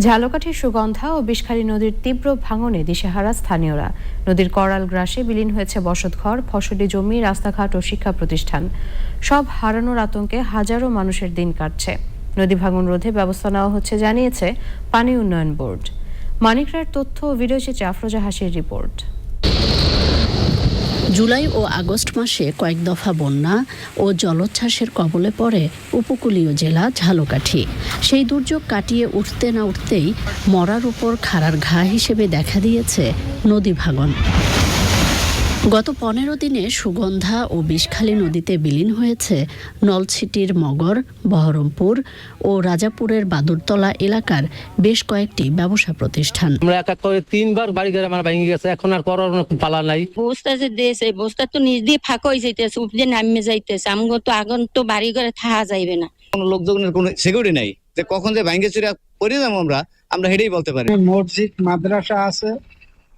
ঝালকাঠির সুগন্ধা ও বিষখালী নদীর তীব্র ভাঙনে দিশেহারা স্থানীয়রা। নদীর করাল গ্রাসে বিলীন হয়েছে বসতঘর, ফসলি জমি, রাস্তাঘাট ও শিক্ষা প্রতিষ্ঠান। সব হারানোর আতঙ্কে হাজারো মানুষের দিন কাটছে। নদী ভাঙন রোধে ব্যবস্থা নেওয়া হচ্ছে জানিয়েছে পানি উন্নয়ন বোর্ড। মানিক রায়ের তথ্য ও ভিডিওচিত্রে আফরোজা হাসির রিপোর্ট। জুলাই ও আগস্ট মাসে কয়েক দফা বন্যা ও জলোচ্ছ্বাসের কবলে পড়ে উপকূলীয় জেলা ঝালকাঠি। সেই দুর্যোগ কাটিয়ে উঠতে না উঠতেই মরার উপর খাড়ার ঘা হিসেবে দেখা দিয়েছে নদী ভাঙন। গত 15 দিনে সুগন্ধা ও বিষখালী নদীতে বিলীন হয়েছে নলছিটির মগর, বহরমপুর ও রাজাপুরের বাদুরতলা এলাকার বেশ কয়েকটি ব্যবসা প্রতিষ্ঠান। আমরা এক করে 3বার বাড়িঘর আমার ভেঙে গেছে, এখন আর করার পালা নাই। বস্তা যে দিয়েছে বস্তা তো নিজ দিয়ে ফাঁকা হয়ে যাইতেছে, উপরে নামে যাইতেছে। আমগো তো আগুন তো বাড়িঘরে থাকা যাইবে না। কোনো লোকজনের কোনো সিকিউরিটি নাই যে কখন যে ভাঙে চুরা পড়ে যাবো আমরা হেঁটেই বলতে পারি। মসজিদ মাদ্রাসা আছে,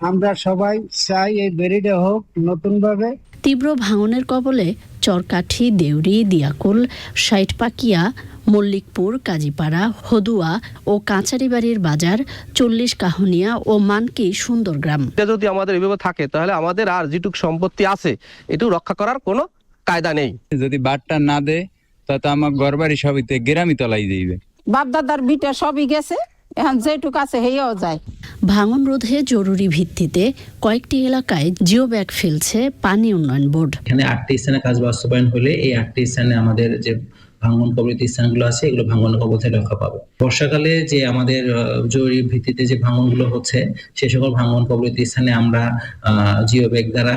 আমরা সবাই চাই এই বেরিডে হোক নতুন ভাবে। তীব্র ভাঙনের কবলে চরকাঠি, দেউরি, দিয়াকুল, ষাটপাকিয়া, মল্লিকপুর, কাজীপাড়া, হদুয়া ও কাঁচারিবাড়ির বাজার, 40 কাহনিয়া ও মানকি সুন্দরগ্রাম। যদি আমাদের এভাবে থাকে তাহলে আমাদের আর যেটুক সম্পত্তি আছে এটুকু রক্ষা করার কোনো কায়দা নেই। যদি বাটটা না দেয় তাতে আমার ঘরবাড়ি সবইতে গ্রামই তলাই যাইবে। বাপ দাদার বিটা সবই গেছে, এখন যেটুক আছে হেয়েও যায়। ভাঙন রোধে জরুরি ভিত্তিতে কয়েকটি এলাকায় জিও ব্যাগ ফেলছে পানি উন্নয়ন বোর্ড। এখানে 8টি স্থানে কাজ বাস্তবায়ন হলে এই 8টি স্থানে আমাদের যে ভাঙন কবলিত স্থানগুলো আছে এগুলো ভাঙন কবল থেকে রক্ষা পাবে। বর্ষাকালে যে আমাদের জরুরি ভিত্তিতে যে ভাঙনগুলো হচ্ছে সে সকল ভাঙন কবলিত স্থানে আমরা জিও ব্যাগ দ্বারা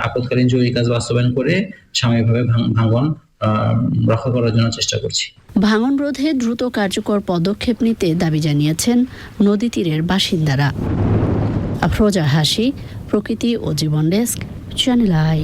আপৎকালীন জরুরি কাজ বাস্তবায়ন করে সাময়িকভাবে ভাঙন রক্ষা করার জন্য চেষ্টা করছি। ভাঙন রোধে দ্রুত কার্যকর পদক্ষেপ নিতে দাবি জানিয়েছেন নদী তীরের বাসিন্দারা। আফরোজা হাসি, প্রকৃতি ও জীবন ডেস্ক, চ্যানেল আই।